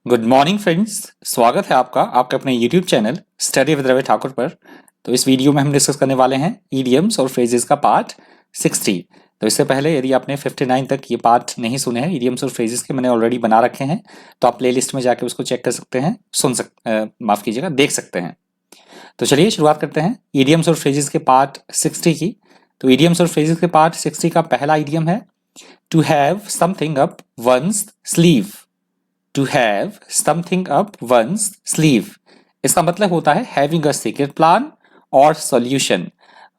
Good morning friends. स्वागत है आपका आपके अपने YouTube channel study with Ravi Thakur पर। तो इस वीडियो में हम डिस्कस करने वाले हैं ईडियम्स और फ्रेजेस का पार्ट 60। तो इससे पहले यदि आपने 59 तक ये पार्ट नहीं सुने हैं ईडियम्स और फ्रेजेस के, मैंने ऑलरेडी बना रखे हैं, तो आप प्लेलिस्ट में जाके उसको चेक कर सकते हैं, माफ़ कीजिएगा, देख सकते हैं। तो चलिए शुरुआत करते हैं ईडियम्स और फ्रेजेस के पार्ट 60 की। तो ईडियम्स और फ्रेजेस के पार्ट 60 का पहला ईडियम है to have something up one's sleeve. To have something up one's sleeve, इसका मतलब होता है having a secret plan or solution।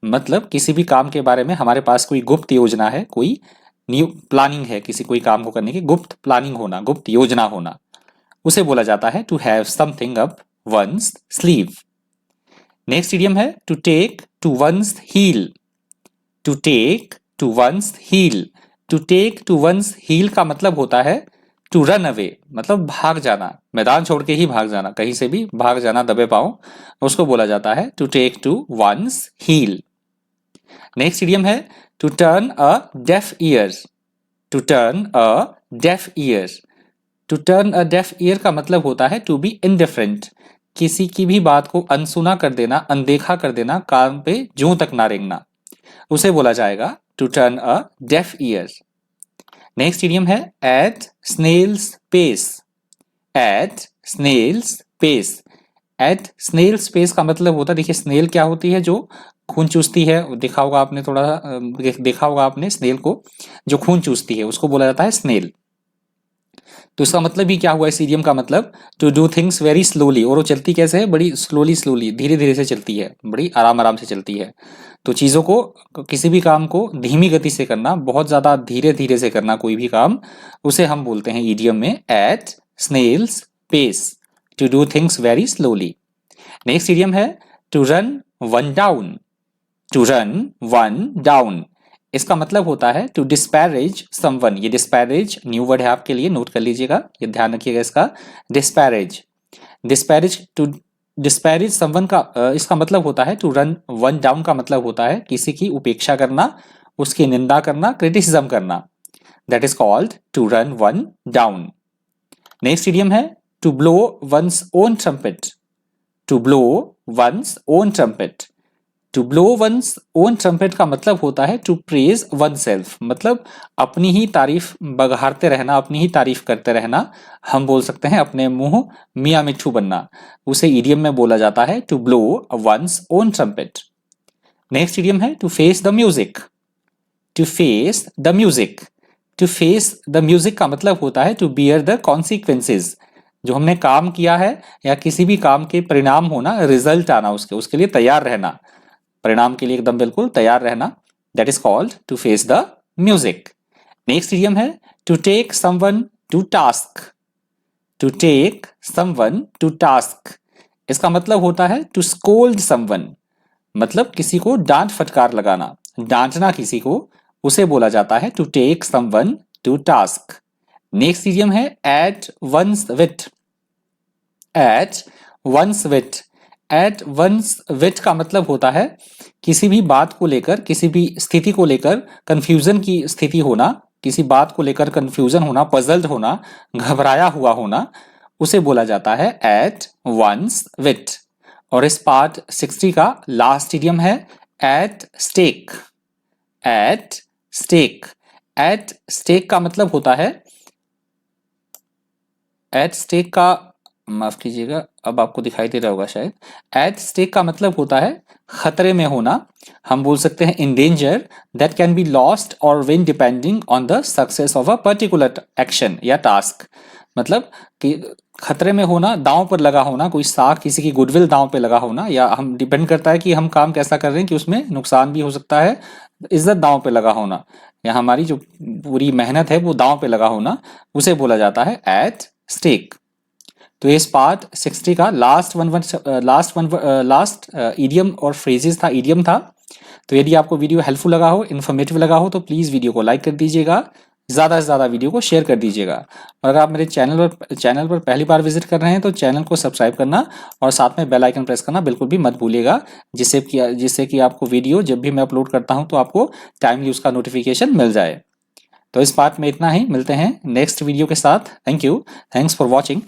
मतलब किसी भी काम के बारे में हमारे पास कोई गुप्त योजना है, कोई न्यू प्लानिंग है, किसी कोई काम को करने की गुप्त प्लानिंग होना, गुप्त योजना होना, उसे बोला जाता है to have something up one's sleeve। Next idiom है to take to one's heel। to take to one's heel, to take to one's heel का मतलब होता है टू रन अवे, मतलब भाग जाना, मैदान छोड़ के ही भाग जाना, कहीं से भी भाग जाना दबे पाओ, उसको बोला जाता है to take to one's heel. Next idiom है to turn a deaf ear. To turn a deaf ear, to turn a deaf ear का मतलब होता है टू बी इनडिफरेंट, किसी की भी बात को अनसुना कर देना, अनदेखा कर देना, कान पे जूं तक ना रेंगना, उसे बोला जाएगा to turn a deaf ear. Next idiom है at snail's pace. At snail's pace, at snail's pace का मतलब होता है, देखिए स्नेल क्या होती है, जो खून चूसती है, देखा होगा आपने, थोड़ा देखा होगा आपने स्नेल को, जो खून चूसती है उसको बोला जाता है स्नेल। तो इसका मतलब भी क्या हुआ इस इडियम का मतलब to do things very slowly, और वो चलती कैसे है, बड़ी स्लोली स्लोली, धीरे धीरे से चलती है, बड़ी आराम आराम से चलती है। तो चीज़ों को, किसी भी काम को धीमी गति से करना, बहुत ज़्यादा धीरे धीरे से करना कोई भी काम, उसे हम बोलते हैं इडियम में at snail's pace, to do things very slowly. Next idiom है to run one down. To run one down, इसका मतलब होता है टू डिस्पैरेज समवन। ये डिस्पैरेज न्यू वर्ड है आपके लिए, नोट कर लीजिएगा, ये ध्यान रखिएगा इसका। Disparage, disparage, to disparage someone का इसका मतलब होता है टू रन वन डाउन का मतलब होता है किसी की उपेक्षा करना, उसकी निंदा करना, क्रिटिसिज्म करना, that is called to run one down. Next idiom है to blow one's own trumpet. To blow one's own trumpet, to blow one's own trumpet का मतलब होता है टू प्रेज वन सेल्फ, मतलब अपनी ही तारीफ बघारते रहना, अपनी ही तारीफ करते रहना, हम बोल सकते हैं अपने मुंह मियाँ मिट्ठू बनना, उसे इडियम में बोला जाता है to blow one's own trumpet. Next idiom है to face the music. To face the music, to face the music का मतलब होता है टू बियर द कॉन्सिक्वेंसेज, जो हमने काम किया है या किसी भी काम के परिणाम होना, रिजल्ट आना, उसके लिए तैयार रहना, परिणाम के लिए एकदम बिल्कुल तैयार रहना, that is called to face the music. Next idiom है to take someone to task. To take someone to task, इसका मतलब होता है टू स्कोल्ड समवन, मतलब किसी को डांट फटकार लगाना, डांटना किसी को, उसे बोला जाता है to take someone to task. Next idiom है at one's wit. At one's wit, at one's wit का मतलब होता है किसी भी बात को लेकर, किसी भी स्थिति को लेकर कंफ्यूजन की स्थिति होना, किसी बात को लेकर कंफ्यूजन होना, पजल्ड होना, घबराया हुआ होना, उसे बोला जाता है एट वंस विट। और इस पार्ट 60 का लास्ट इडियम है at stake. At stake, at stake का मतलब होता है, एट स्टेक का, माफ कीजिएगा, अब आपको दिखाई दे रहा होगा शायद, एट स्टेक का मतलब होता है खतरे में होना, हम बोल सकते हैं in danger that can be lost और win depending on the success of a particular action या टास्क, मतलब कि खतरे में होना, दांव पर लगा होना, कोई साख, किसी की गुडविल दांव पे लगा होना, या हम डिपेंड करता है कि हम काम कैसा कर रहे हैं कि उसमें नुकसान भी हो सकता है, इज्जत दांव पे लगा होना, या हमारी जो पूरी मेहनत है वो दांव पे लगा होना, उसे बोला जाता है एट स्टेक। तो इस पार्ट 60 का लास्ट इडियम और फ्रेजेस था, इडियम था। तो यदि आपको वीडियो हेल्पफुल लगा हो, इन्फॉर्मेटिव लगा हो, तो प्लीज़ वीडियो को लाइक कर दीजिएगा, ज़्यादा से ज़्यादा वीडियो को शेयर कर दीजिएगा। और अगर आप मेरे चैनल पर पहली बार विजिट कर रहे हैं तो चैनल को सब्सक्राइब करना और साथ में बेल आइकन प्रेस करना बिल्कुल भी मत भूलिएगा, जिससे कि आपको वीडियो जब भी मैं अपलोड करता हूँ तो आपको टाइमली उसका नोटिफिकेशन मिल जाए। तो इस पार्ट में इतना ही, मिलते हैं नेक्स्ट वीडियो के साथ। Thank you, thanks for watching.